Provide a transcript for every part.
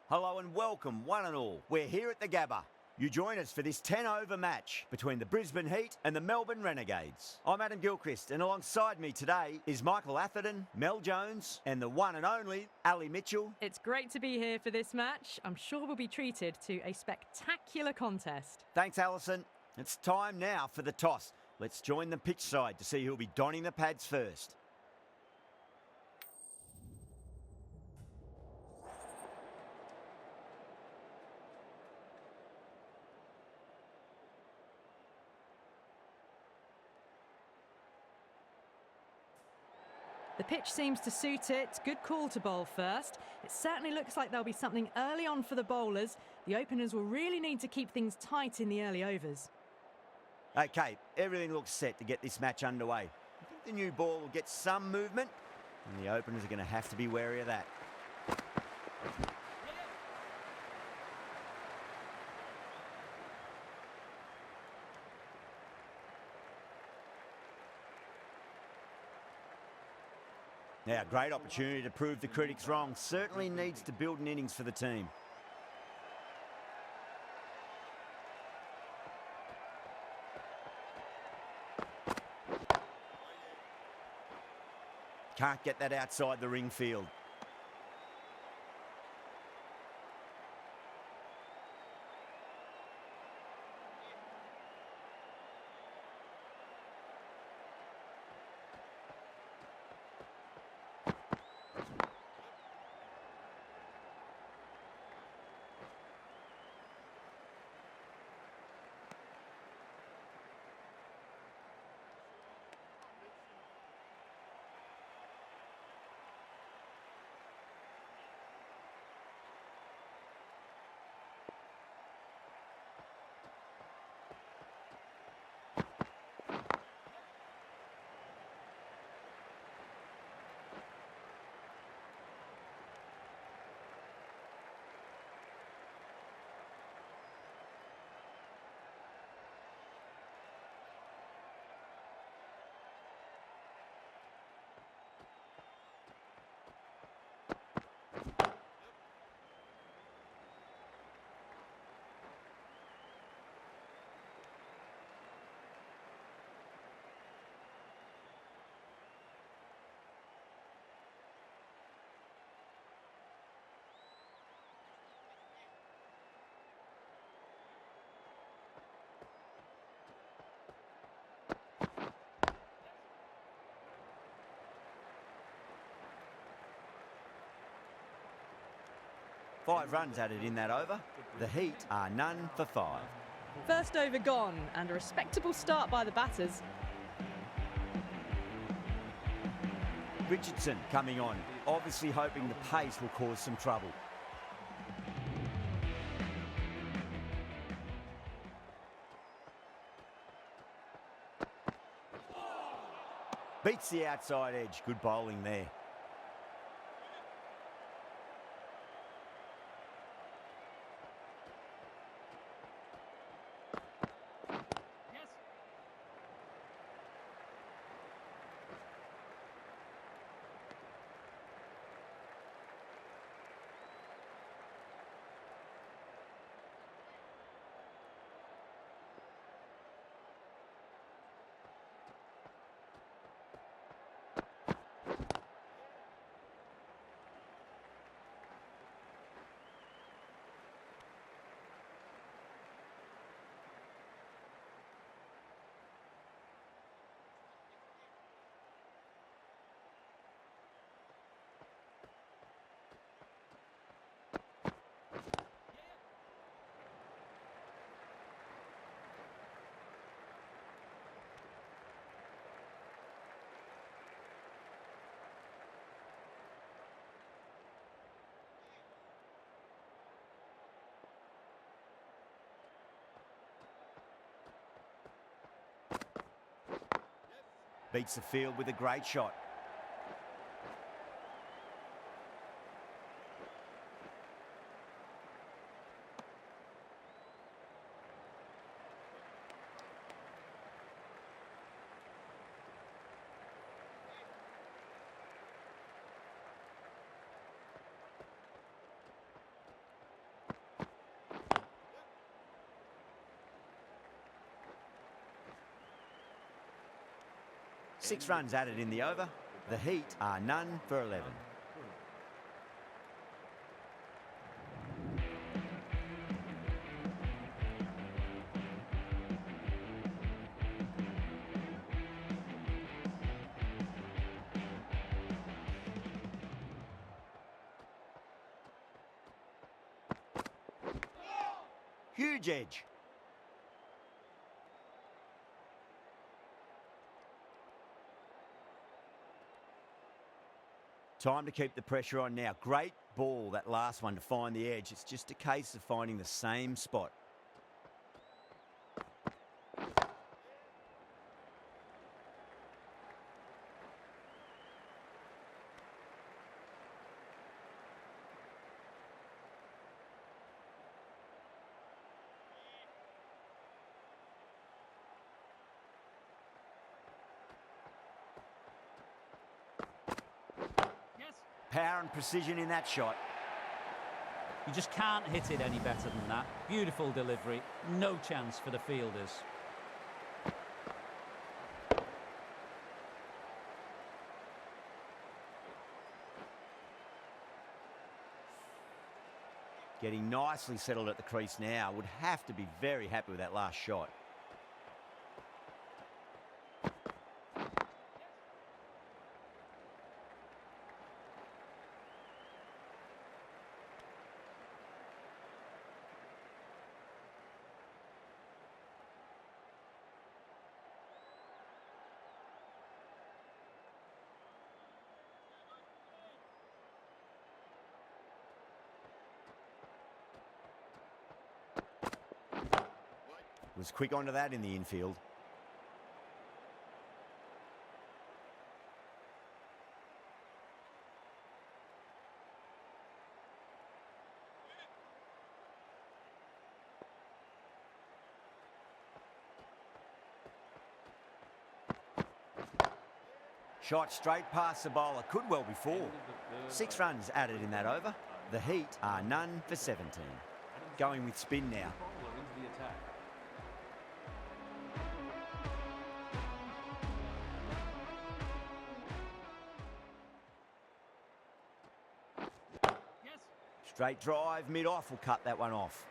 Hello and welcome, one and all. We're here at the Gabba. You join us for this 10-over match between the Brisbane Heat and the Melbourne Renegades. I'm Adam Gilchrist, and alongside me today is Michael Atherton, Mel Jones, and the one and only Ali Mitchell. It's great to be here for this match. I'm sure we'll be treated to a spectacular contest. Thanks, Alison. It's time now for the toss. Let's join the pitch side to see who'll be donning the pads first. The pitch seems to suit it. Good call to bowl first. It certainly looks like there'll be something early on for the bowlers. The openers will really need to keep things tight in the early overs. Okay, everything looks set to get this match underway. I think the new ball will get some movement, and the openers are going to have to be wary of that. Now, great opportunity to prove the critics wrong. Certainly needs to build an innings for the team. Can't get that outside the ring field. Five runs added in that over. The Heat are none for five. First over gone, and a respectable start by the batters. Richardson coming on, obviously hoping the pace will cause some trouble. Beats the outside edge. Good bowling there. Beats the field with a great shot. 6 runs added in the over. The Heat are none for 11. Huge edge. Time to keep the pressure on now. Great ball, that last one, to find the edge. It's just a case of finding the same spot. Power and precision in that shot. You just can't hit it any better than that. Beautiful delivery. No chance for the fielders. Getting nicely settled at the crease now. Would have to be very happy with that last shot. Was quick onto that in the infield. Shot straight past the bowler. Could well be 4. 6 runs added in that over. The Heat are none for 17. Going with spin now. Straight drive, mid-off will cut that one off.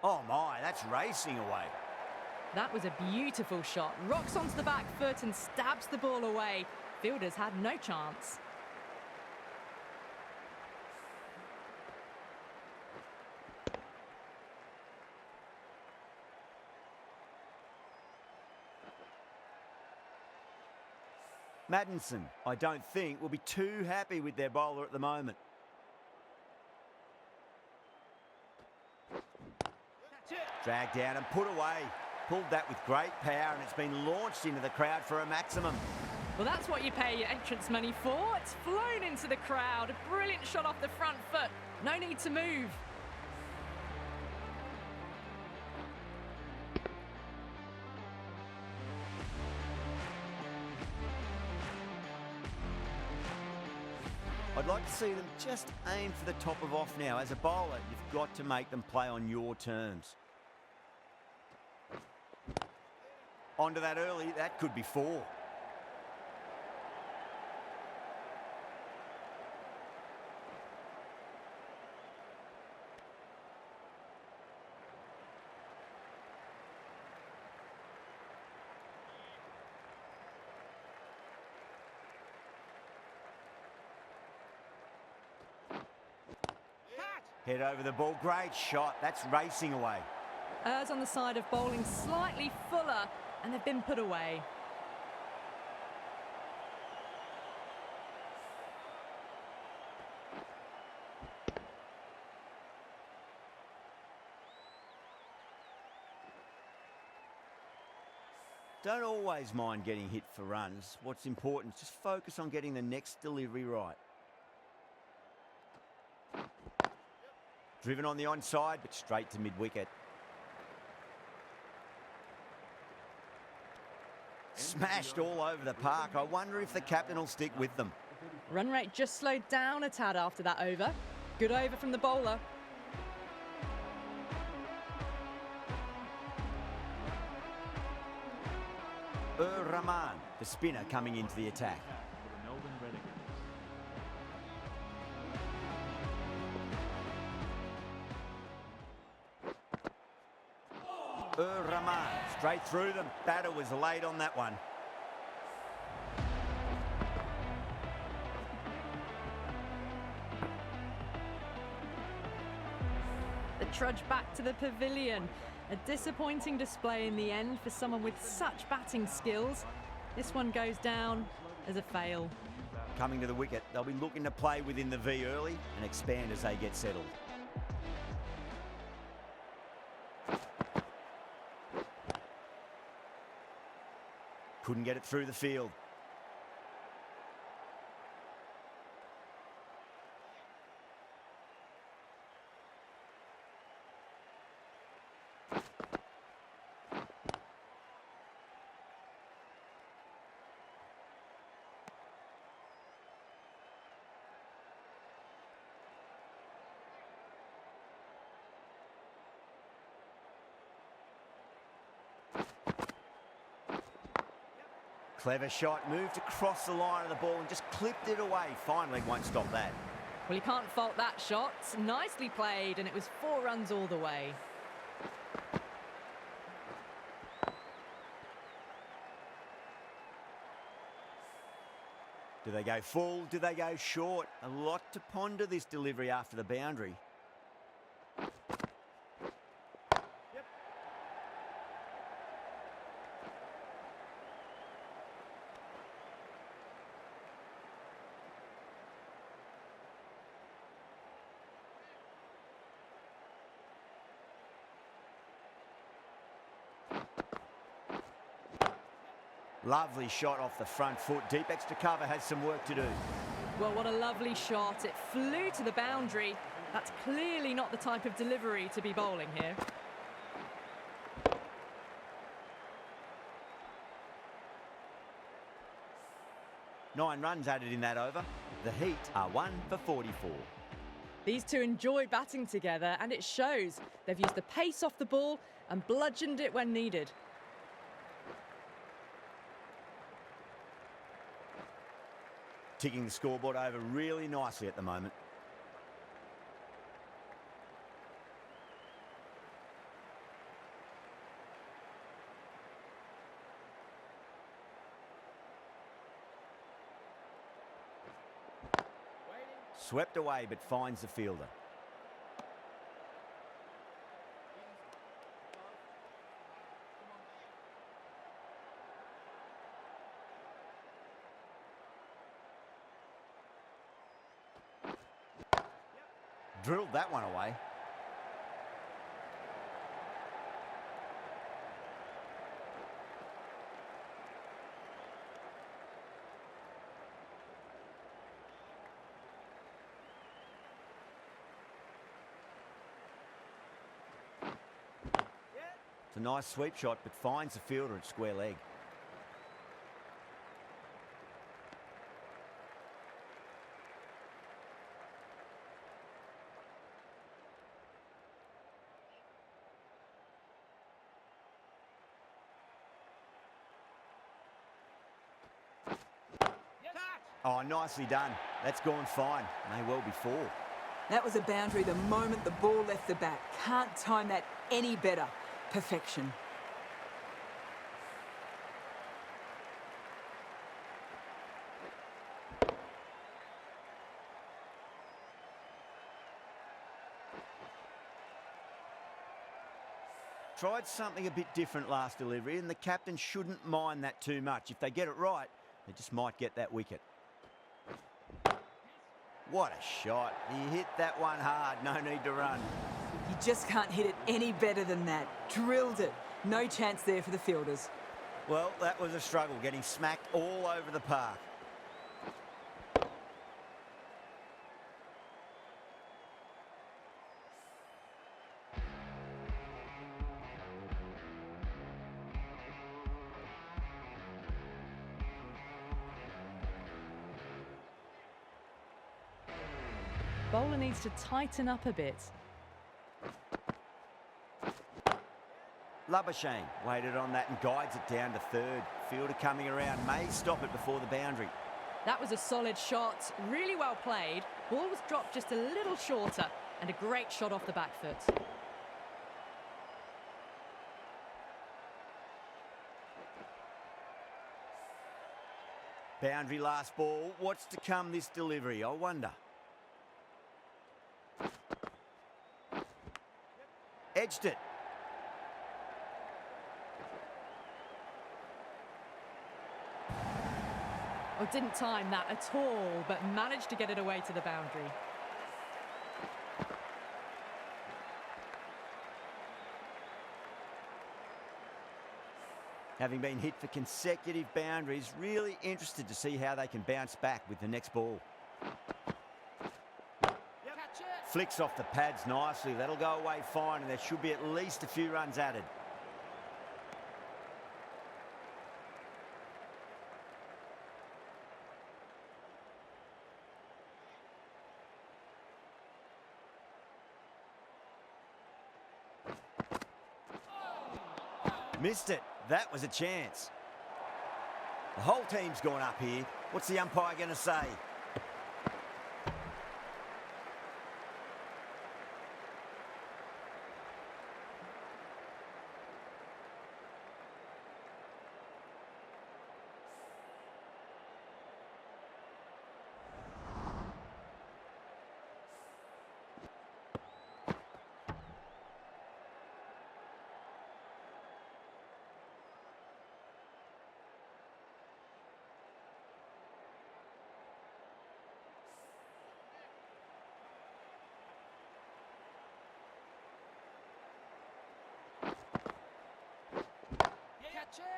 Oh my, that's racing away. That was a beautiful shot. Rocks onto the back foot and stabs the ball away. Fielders had no chance. Maddinson, I don't think, will be too happy with their bowler at the moment. Dragged down and put away. Pulled that with great power, and it's been launched into the crowd for a maximum. Well, that's what you pay your entrance money for. It's flown into the crowd. A brilliant shot off the front foot. No need to move. I'd like to see them just aim for the top of off now. As a bowler, you've got to make them play on your terms. Onto that early, that could be 4. Head over the ball, great shot, that's racing away. Errs on the side of bowling slightly fuller, and they've been put away. Don't always mind getting hit for runs. What's important is just focus on getting the next delivery right. Driven on the onside, but straight to mid-wicket. Smashed all over the park. I wonder if the captain will stick with them. Run rate just slowed down a tad after that over. Good over from the bowler. Rahman, the spinner, coming into the attack. The Melbourne Renegades. Rahman, straight through them. Batter was late on that one. The trudge back to the pavilion. A disappointing display in the end for someone with such batting skills. This one goes down as a fail. Coming to the wicket, they'll be looking to play within the V early and expand as they get settled. Couldn't get it through the field. Clever shot, moved across the line of the ball and just clipped it away. Finally, won't stop that. Well, you can't fault that shot. Nicely played, and it was 4 runs all the way. Do they go full? Do they go short? A lot to ponder this delivery after the boundary. Lovely shot off the front foot. Deep extra cover has some work to do. Well, what a lovely shot. It flew to the boundary. That's clearly not the type of delivery to be bowling here. Nine runs added in that over. The Heat are 1 for 44. These two enjoy batting together, and it shows. They've used the pace off the ball and bludgeoned it when needed. Ticking the scoreboard over really nicely at the moment. Swept away but finds the fielder. Drilled that one away. It's a nice sweep shot, but finds the fielder at square leg. Oh, nicely done. That's gone fine. May well be 4. That was a boundary the moment the ball left the bat. Can't time that any better. Perfection. Tried something a bit different last delivery, and the captain shouldn't mind that too much. If they get it right, they just might get that wicket. What a shot. He hit that one hard. No need to run. You just can't hit it any better than that. Drilled it. No chance there for the fielders. Well, that was a struggle, getting smacked all over the park. Bowler needs to tighten up a bit. Labuschagne waited on that and guides it down to third. Fielder coming around, may stop it before the boundary. That was a solid shot, really well played. Ball was dropped just a little shorter, and a great shot off the back foot. Boundary last ball. What's to come this delivery, I wonder? Edged it. Oh, didn't time that at all, but managed to get it away to the boundary. Having been hit for consecutive boundaries, really interested to see how they can bounce back with the next ball. Flicks off the pads nicely. That'll go away fine, and there should be at least a few runs added. Missed it. That was a chance. The whole team's gone up here. What's the umpire going to say?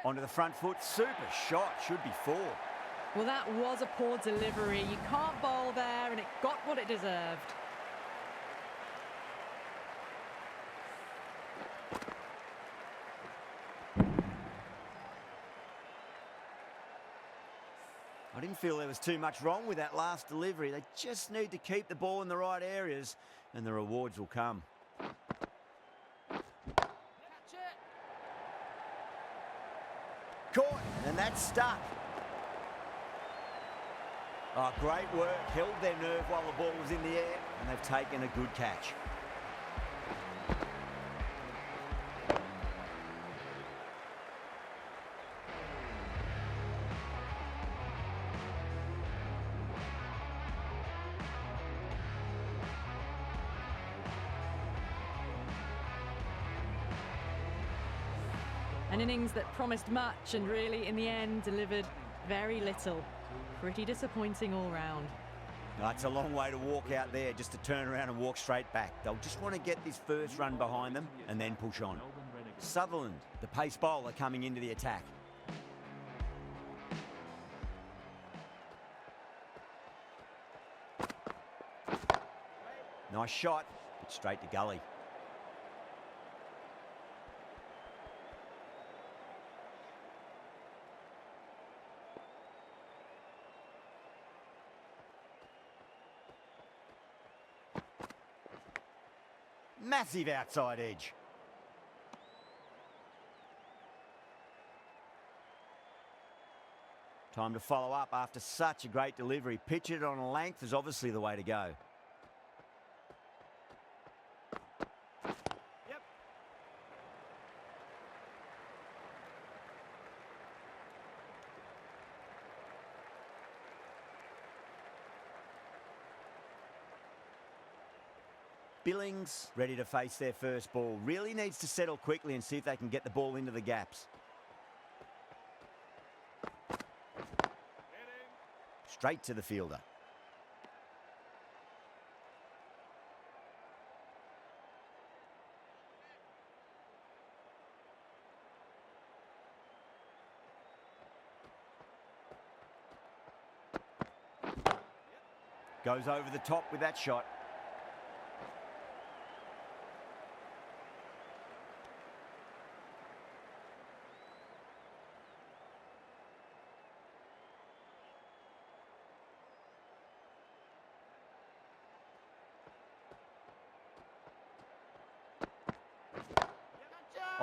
Onto the front foot, super shot, should be four. Well, that was a poor delivery. You can't bowl there, and it got what it deserved. I didn't feel there was too much wrong with that last delivery. They just need to keep the ball in the right areas, and the rewards will come. Caught, and that's stuck. Oh, great work. Held their nerve while the ball was in the air, and they've taken a good catch. An innings that promised much and really, in the end, delivered very little. Pretty disappointing all round. No, it's a long way to walk out there just to turn around and walk straight back. They'll just want to get this first run behind them and then push on. Sutherland, the pace bowler, coming into the attack. Nice shot, but straight to gully. Massive outside edge. Time to follow up after such a great delivery. Pitch it on a length is obviously the way to go. Yep. Billings ready to face their first ball. Really needs to settle quickly and see if they can get the ball into the gaps. Straight to the fielder. Goes over the top with that shot.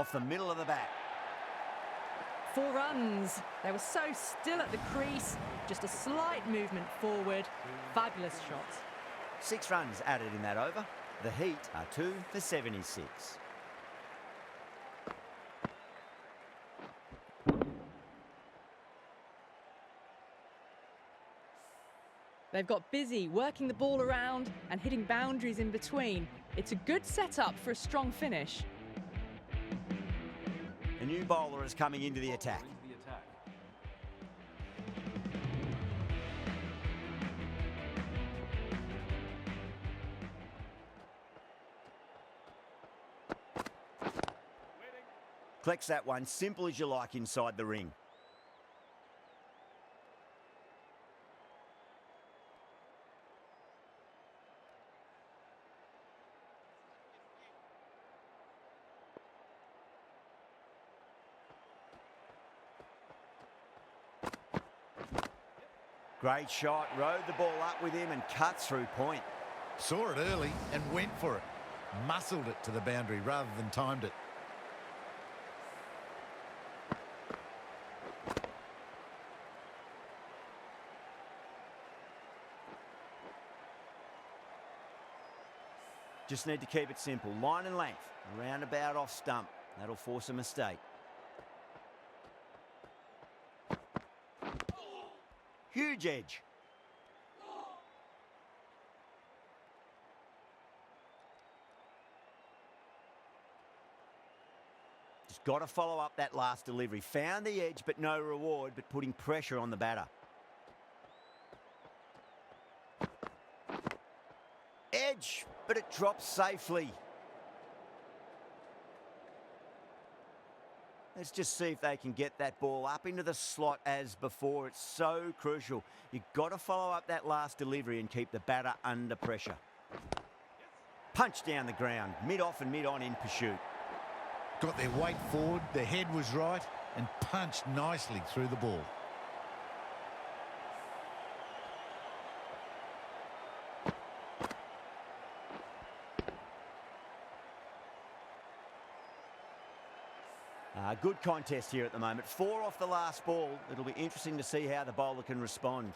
off the middle of the bat. 4 runs. They were so still at the crease. Just a slight movement forward. Fabulous shot. 6 runs added in that over. The Heat are 2 for 76. They've got busy working the ball around and hitting boundaries in between. It's a good setup for a strong finish. A new bowler is coming into the attack. Collects that one, simple as you like, inside the ring. Great shot, rode the ball up with him and cut through point. Saw it early and went for it. Muscled it to the boundary rather than timed it. Just need to keep it simple. Line and length, roundabout off stump. That'll force a mistake. Huge edge. Just got to follow up that last delivery. Found the edge, but no reward, but putting pressure on the batter. Edge, but it drops safely. Let's just see if they can get that ball up into the slot as before. It's so crucial. You've got to follow up that last delivery and keep the batter under pressure. Punch down the ground, mid-off and mid-on in pursuit. Got their weight forward, their head was right, and punched nicely through the ball. Good contest here at the moment. 4 off the last ball. It'll be interesting to see how the bowler can respond.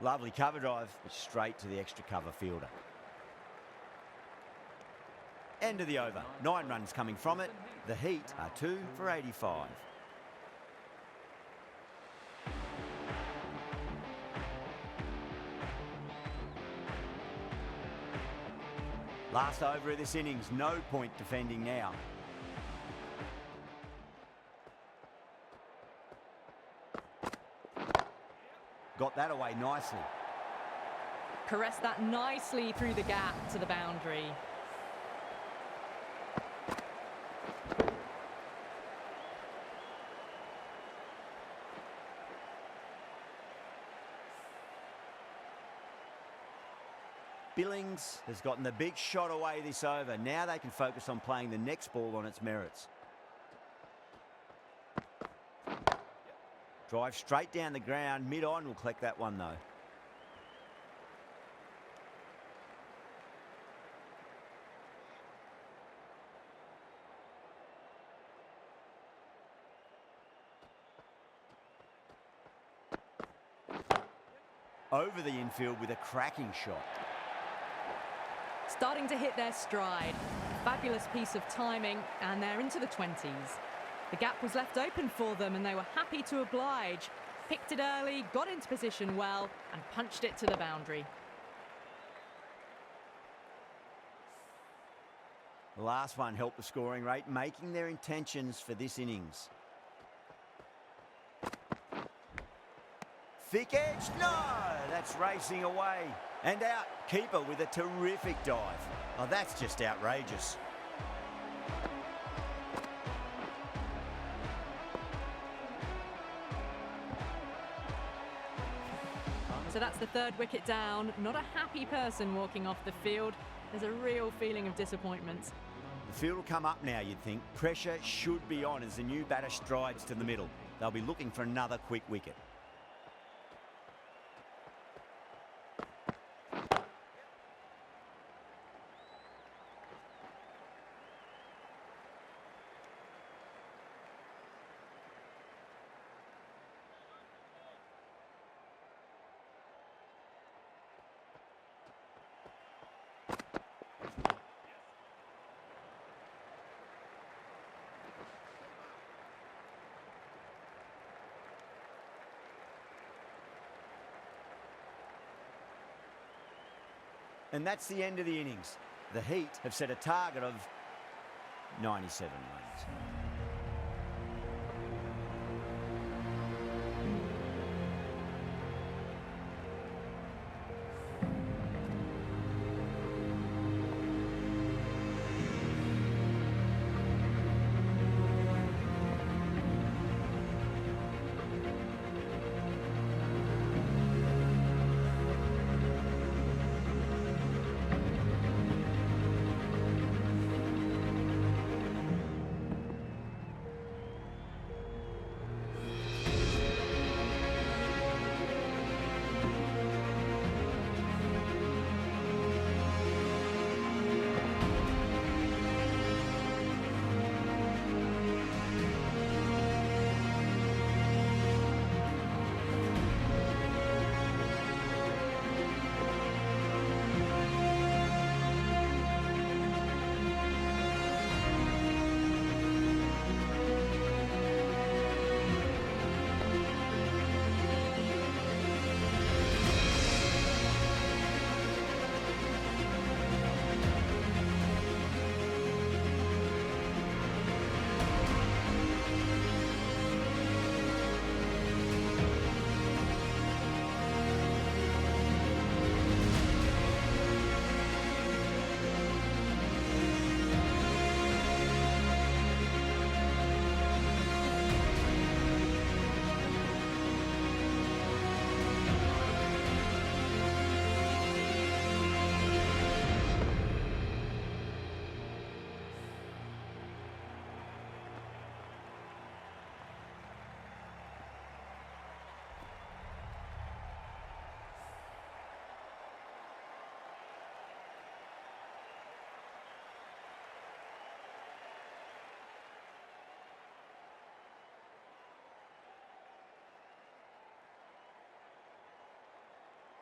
Lovely cover drive, but straight to the extra cover fielder. End of the over. 9 runs coming from it. The Heat are 2 for 85. Last over of this innings, no point defending now. Got that away nicely. Caressed that nicely through the gap to the boundary. Billings has gotten the big shot away this over. Now they can focus on playing the next ball on its merits. Drive straight down the ground. Mid-on will collect that one though. Over the infield with a cracking shot. Starting to hit their stride. Fabulous piece of timing, and they're into the 20s. The gap was left open for them, and they were happy to oblige. Picked it early, got into position well, and punched it to the boundary. The last one helped the scoring rate, making their intentions for this innings. Thick edge, no! That's racing away. And out, keeper with a terrific dive. Oh, that's just outrageous. So that's the 3rd wicket down. Not a happy person walking off the field. There's a real feeling of disappointment. The field will come up now, you'd think. Pressure should be on as the new batter strides to the middle. They'll be looking for another quick wicket. And that's the end of the innings. The Heat have set a target of 97 runs.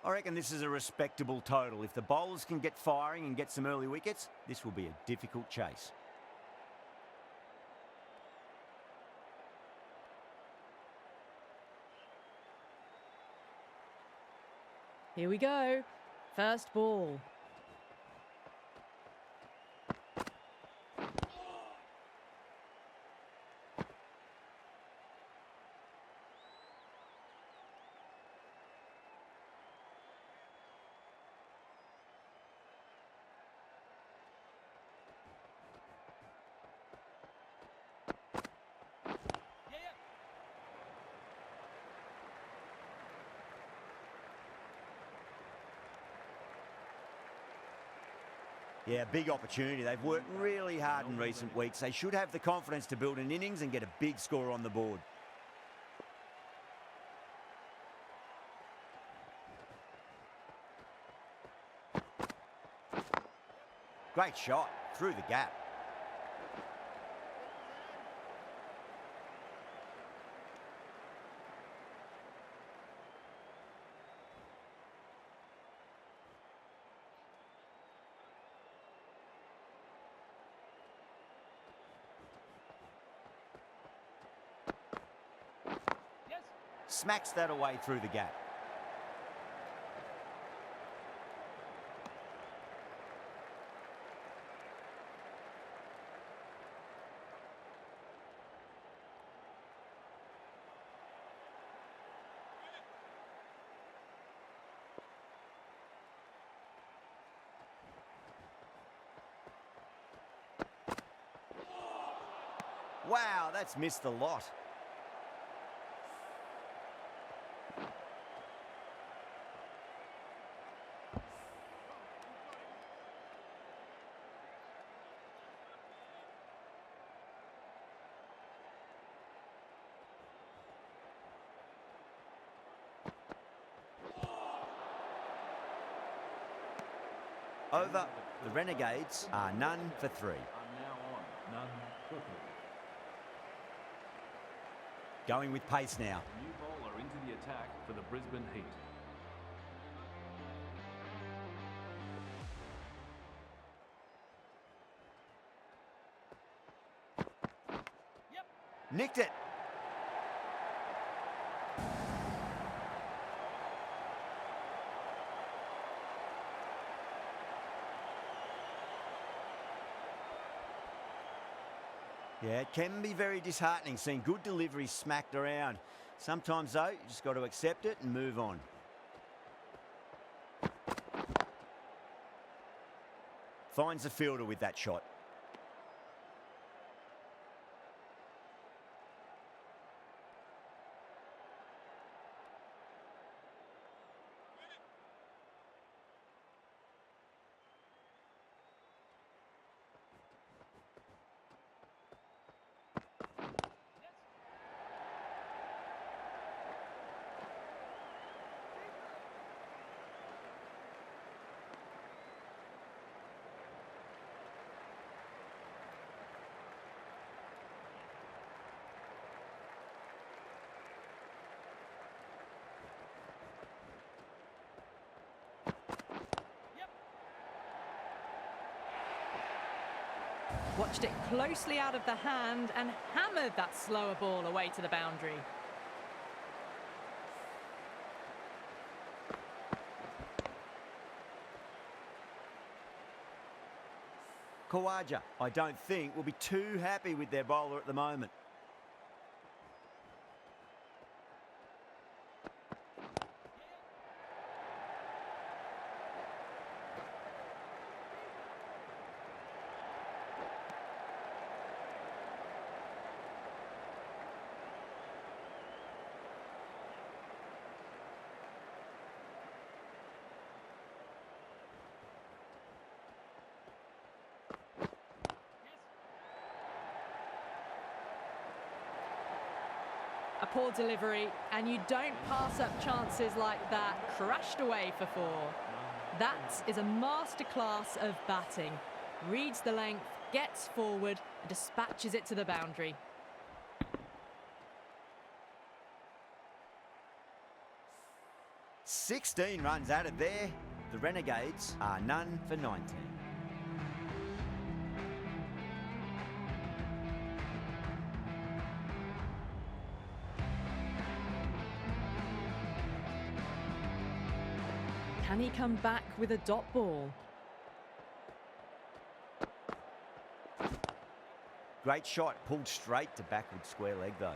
I reckon this is a respectable total. If the bowlers can get firing and get some early wickets, this will be a difficult chase. Here we go. First ball. Yeah, big opportunity. They've worked really hard in recent weeks. They should have the confidence to build an innings and get a big score on the board. Great shot through the gap. Smacks that away through the gap. Wow, that's missed the lot. Over, the Renegades are none for three. Going with pace now. New bowler into the attack for the Brisbane Heat. Nicked it. Yeah, it can be very disheartening seeing good deliveries smacked around. Sometimes, though, you just got to accept it and move on. Finds the fielder with that shot. Watched it closely out of the hand and hammered that slower ball away to the boundary. Khawaja, I don't think, will be too happy with their bowler at the moment. A poor delivery, and you don't pass up chances like that. Crashed away for 4. That is a masterclass of batting. Reads the length, gets forward, and dispatches it to the boundary. "16 runs added there. The Renegades are none for 19. Can he come back with a dot ball? Great shot, pulled straight to backward square leg though.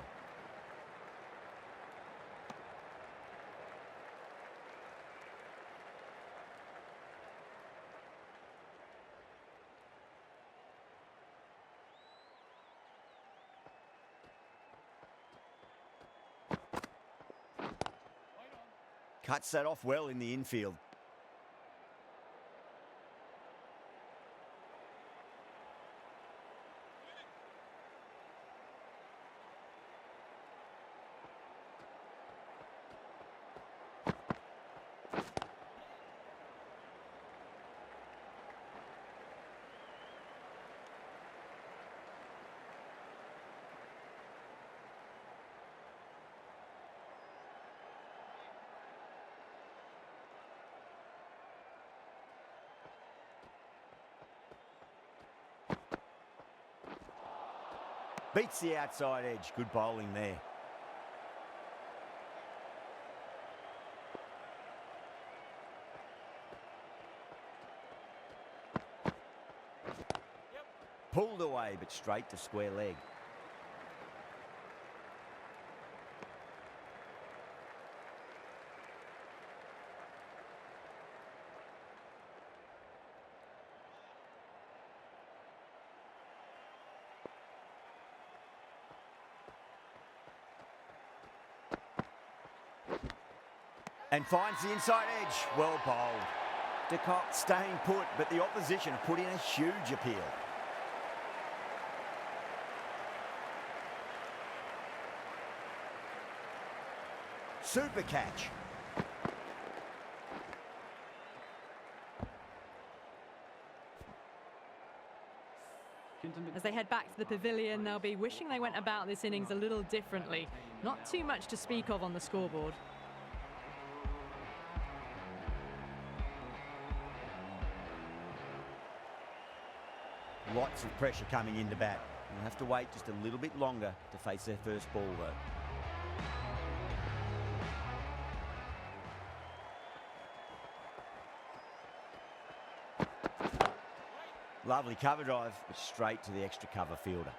Cuts that off well in the infield. Beats the outside edge. Good bowling there. Pulled away, but straight to square leg. And finds the inside edge. Well bowled. De Kock staying put, but the opposition have put in a huge appeal. Super catch. As they head back to the pavilion, they'll be wishing they went about this innings a little differently. Not too much to speak of on the scoreboard. Lots of pressure coming into bat. They'll have to wait just a little bit longer to face their first ball though. Lovely cover drive, but straight to the extra cover fielder.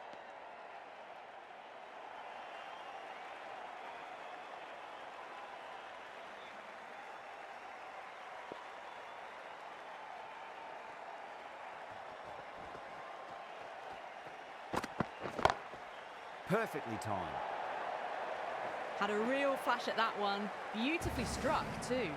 perfectly timed. Had a real flash at that one. Beautifully struck too.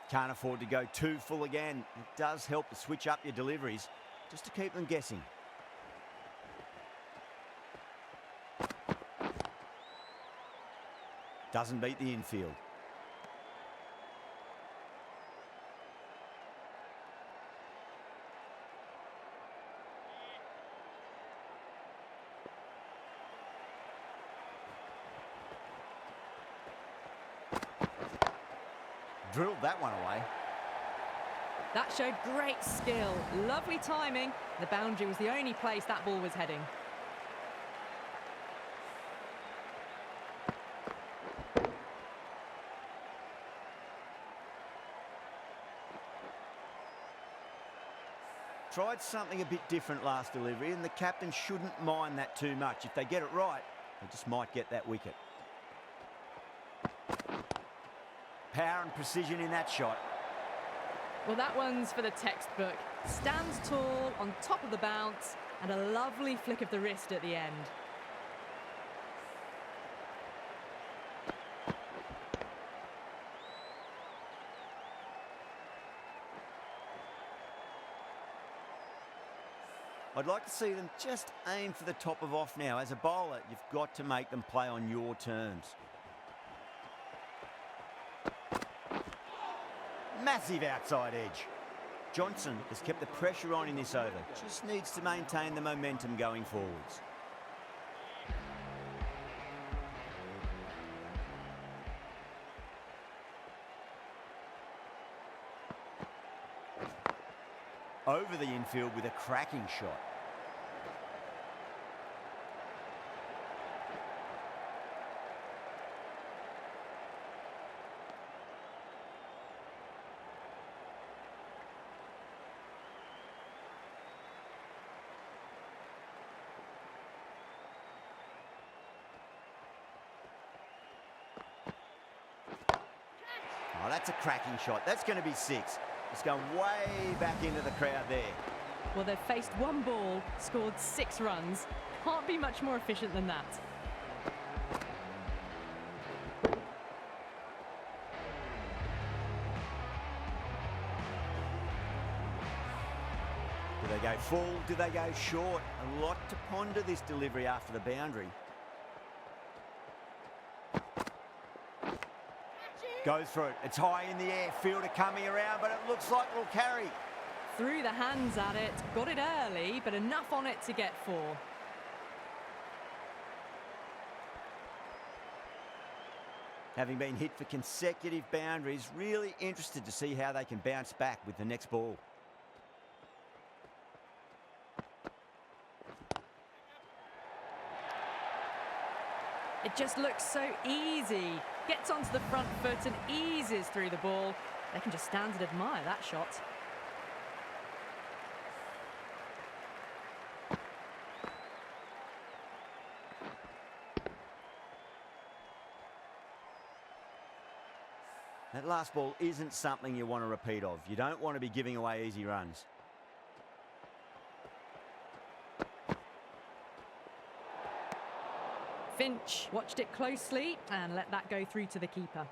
Can't afford to go too full again. It does help to switch up your deliveries, just to keep them guessing. Doesn't beat the infield. Drilled that one away. That showed great skill. Lovely timing. The boundary was the only place that ball was heading. Tried something a bit different last delivery, and the captain shouldn't mind that too much. If they get it right, they just might get that wicket. Power and precision in that shot. Well, that one's for the textbook. Stands tall, on top of the bounce, and a lovely flick of the wrist at the end. I'd like to see them just aim for the top of off now. As a bowler, you've got to make them play on your terms. Massive outside edge. Johnson has kept the pressure on in this over. Just needs to maintain the momentum going forwards. Over the infield with a cracking shot. Oh, that's a cracking shot. That's going to be 6. It's going way back into the crowd there. Well, they've faced one ball, scored 6 runs. Can't be much more efficient than that. Do they go full? Do they go short? A lot to ponder this delivery after the boundary. Goes for it. It's high in the air. Fielder coming around, but it looks like it'll carry. Threw the hands at it, got it early, but enough on it to get 4. Having been hit for consecutive boundaries, really interested to see how they can bounce back with the next ball. It just looks so easy. Gets onto the front foot and eases through the ball. They can just stand and admire that shot. That last ball isn't something you want to repeat of. You don't want to be giving away easy runs. Finch watched it closely and let that go through to the keeper.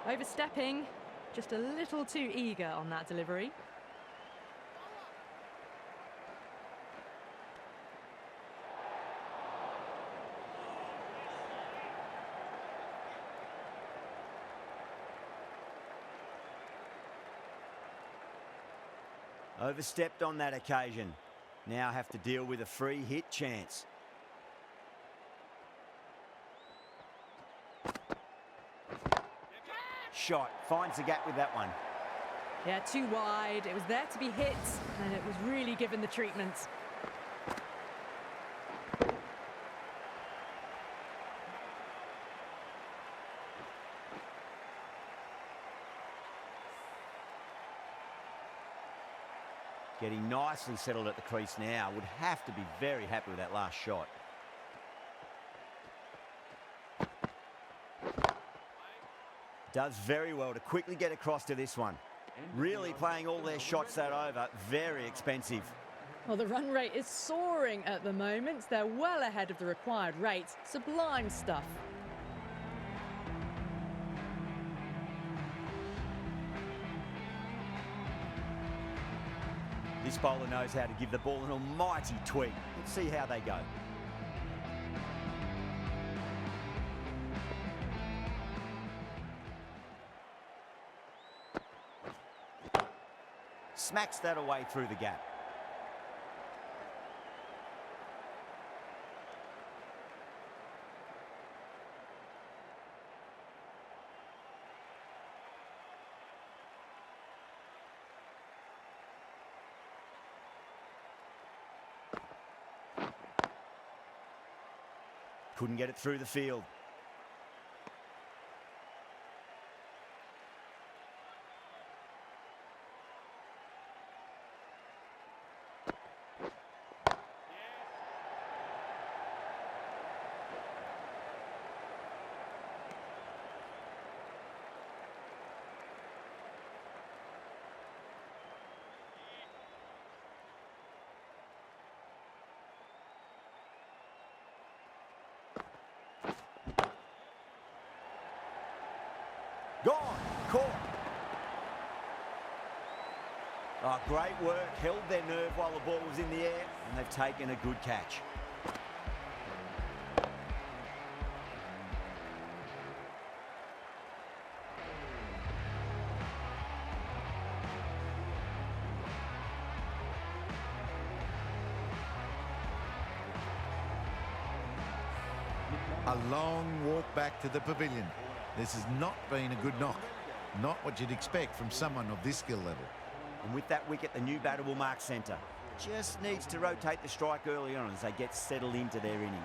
Overstepping, just a little too eager on that delivery. Overstepped on that occasion. Now have to deal with a free hit chance. Shot. Finds the gap with that one. Yeah, too wide. It was there to be hit, and it was really given the treatment. Getting nicely settled at the crease now. Would have to be very happy with that last shot. Does very well to quickly get across to this one. Really playing all their shots that over. Very expensive. Well, the run rate is soaring at the moment. They're well ahead of the required rate. Sublime stuff. This bowler knows how to give the ball an almighty tweak. Let's see how they go. Smacks that away through the gap. Couldn't get it through the field. Gone, caught. Oh, great work, held their nerve while the ball was in the air, and they've taken a good catch. A long walk back to the pavilion. This has not been a good knock. Not what you'd expect from someone of this skill level. And with that wicket, the new batter will mark centre. Just needs to rotate the strike early on as they get settled into their innings.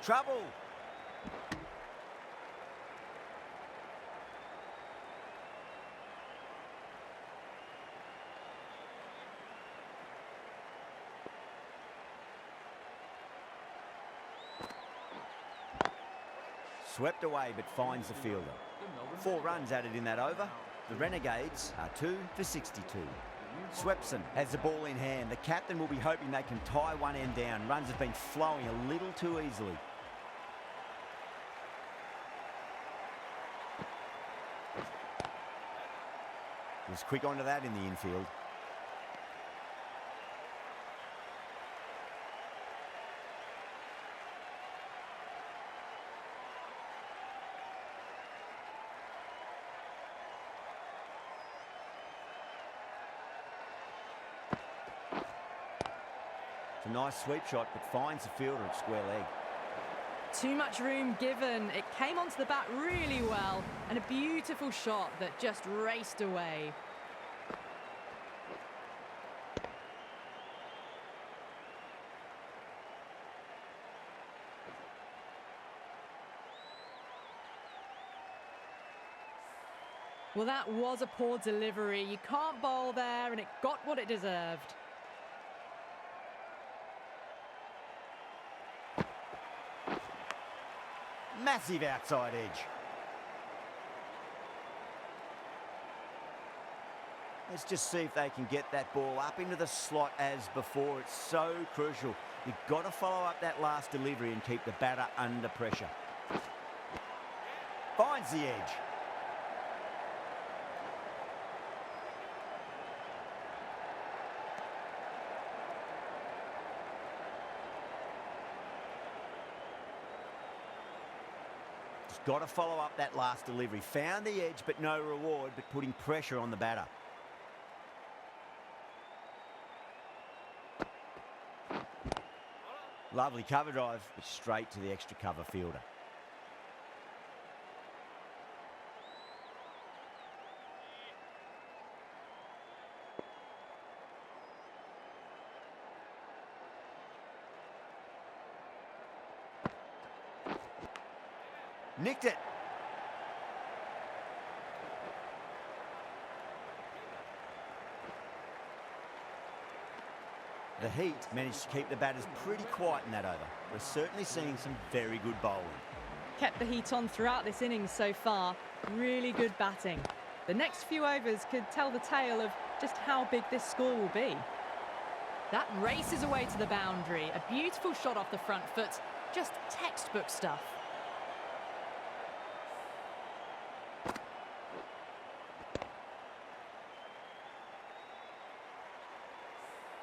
Trouble. Swept away but finds the fielder. 4 runs added in that over. The Renegades are 2 for 62. Swepson has the ball in hand. The captain will be hoping they can tie one end down. Runs have been flowing a little too easily. Was quick onto that in the infield. It's a nice sweep shot, but finds the fielder at square leg. Too much room given. It came onto the bat really well, and a beautiful shot that just raced away. Well, that was a poor delivery. You can't bowl there, and it got what it deserved. Massive outside edge. Let's just see if they can get that ball up into the slot as before. It's so crucial. You've got to follow up that last delivery and keep the batter under pressure. Finds the edge. Got to follow up that last delivery. Found the edge, but no reward, but putting pressure on the batter. Lovely cover drive, but straight to the extra cover fielder. Nicked it. The Heat managed to keep the batters pretty quiet in that over. We're certainly seeing some very good bowling. Kept the Heat on throughout this innings so far. Really good batting. The next few overs could tell the tale of just how big this score will be. That races away to the boundary. A beautiful shot off the front foot. Just textbook stuff.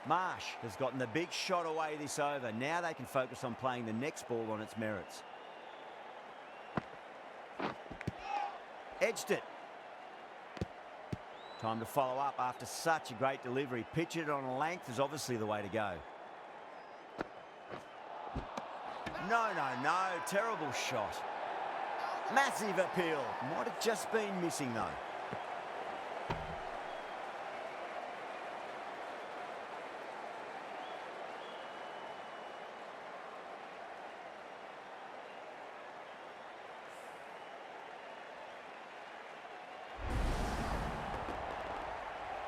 Marsh has gotten the big shot away this over. Now they can focus on playing the next ball on its merits. Edged it. Time to follow up after such a great delivery. Pitch it on a length is obviously the way to go. No. Terrible shot. Massive appeal. Might have just been missing though.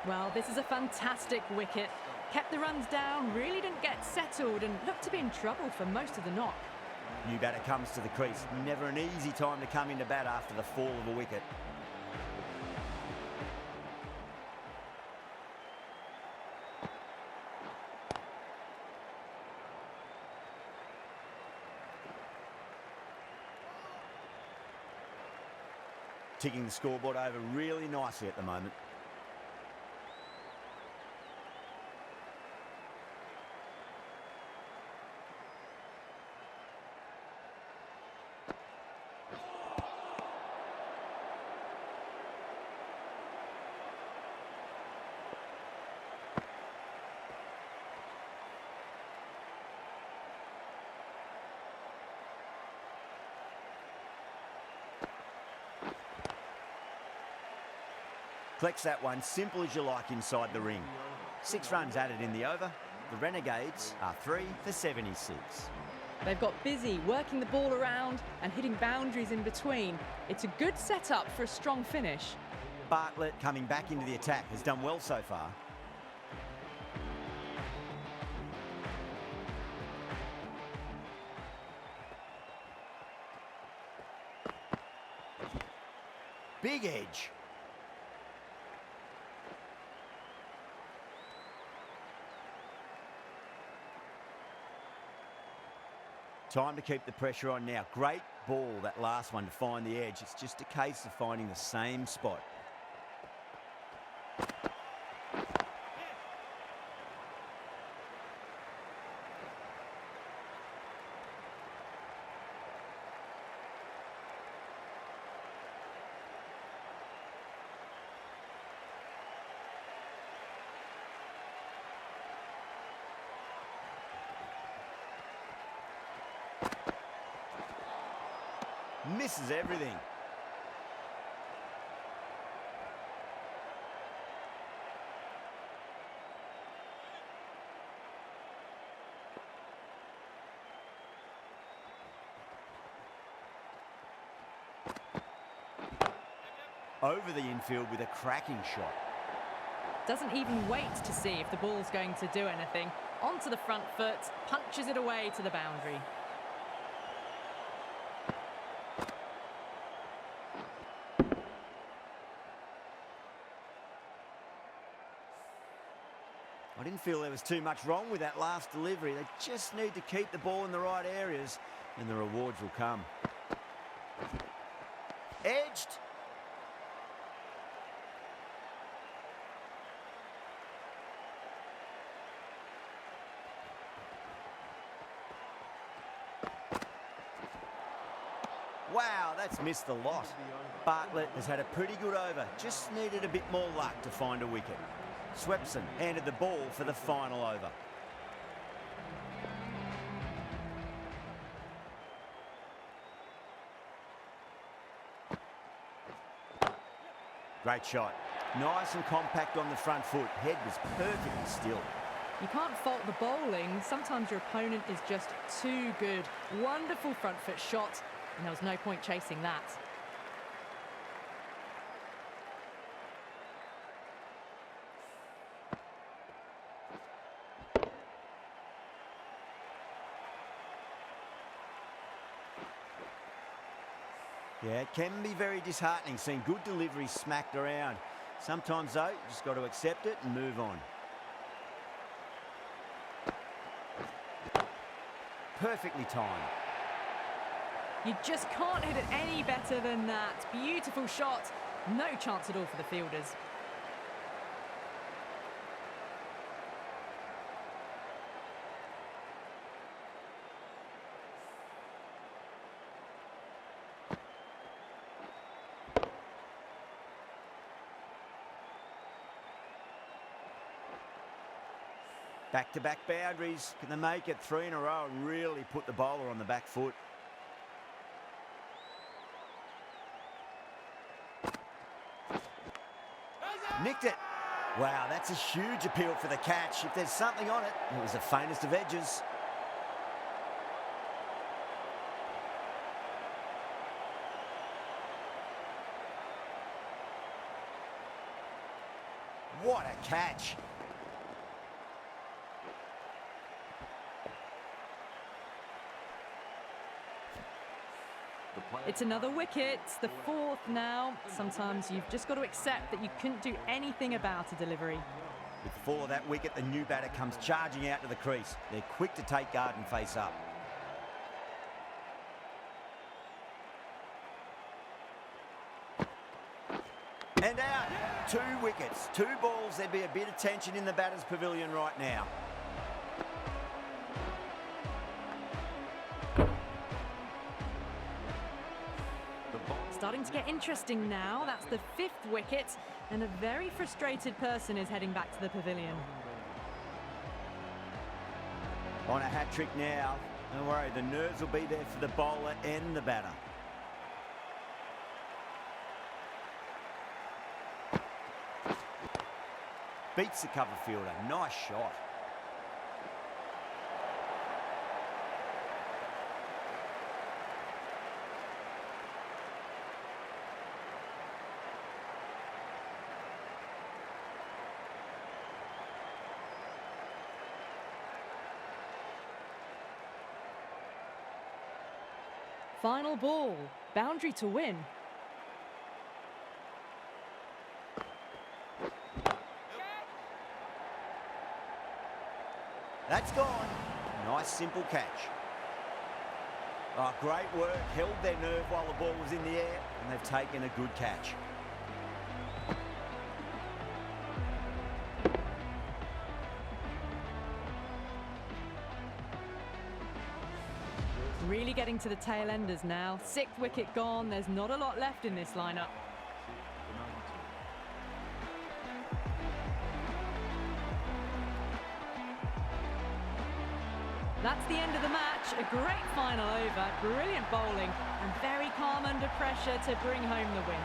Well, this is a fantastic wicket. Kept the runs down, really didn't get settled and looked to be in trouble for most of the knock. New batter comes to the crease. Never an easy time to come into bat after the fall of a wicket. Ticking the scoreboard over really nicely at the moment. Collects that one, simple as you like inside the ring. 6 runs added in the over. The Renegades are 3 for 76. They've got busy working the ball around and hitting boundaries in between. It's a good setup for a strong finish. Bartlett coming back into the attack has done well so far. Big edge. Time to keep the pressure on now. Great ball, that last one, to find the edge. It's just a case of finding the same spot. Misses everything. Over the infield with a cracking shot. Doesn't even wait to see if the ball's going to do anything. Onto the front foot, punches it away to the boundary. I didn't feel there was too much wrong with that last delivery. They just need to keep the ball in the right areas and the rewards will come. Edged. Wow, that's missed a lot. Bartlett has had a pretty good over. Just needed a bit more luck to find a wicket. Swepson handed the ball for the final over. Great shot. Nice and compact on the front foot. Head was perfectly still. You can't fault the bowling. Sometimes your opponent is just too good. Wonderful front foot shot. and there was no point chasing that. Yeah, it can be very disheartening seeing good deliveries smacked around. Sometimes, though, you just got to accept it and move on. Perfectly timed. You just can't hit it any better than that. Beautiful shot. No chance at all for the fielders. Back-to-back boundaries. Can they make it 3 in a row and really put the bowler on the back foot? Nicked it. Wow, that's a huge appeal for the catch. If there's something on it, it was the faintest of edges. What a catch. It's another wicket, the 4th now. Sometimes you've just got to accept that you couldn't do anything about a delivery. With 4 of that wicket, the new batter comes charging out to the crease. They're quick to take guard and face up. And out. 2 wickets, 2 balls. There'd be a bit of tension in the batter's pavilion right now. Starting to get interesting now. That's the 5th wicket, and a very frustrated person is heading back to the pavilion. On a hat-trick now. Don't worry, the nerves will be there for the bowler and the batter. Beats the cover fielder. Nice shot. Final ball, boundary to win. That's gone. Nice simple catch. Oh, great work. Held their nerve while the ball was in the air, and they've taken a good catch. Really getting to the tail enders now. 6th wicket gone. There's not a lot left in this lineup. That's the end of the match. A great final over. Brilliant bowling and very calm under pressure to bring home the win.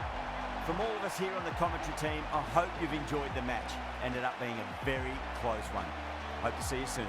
From all of us here on the commentary team, I hope you've enjoyed the match. Ended up being a very close one. Hope to see you soon.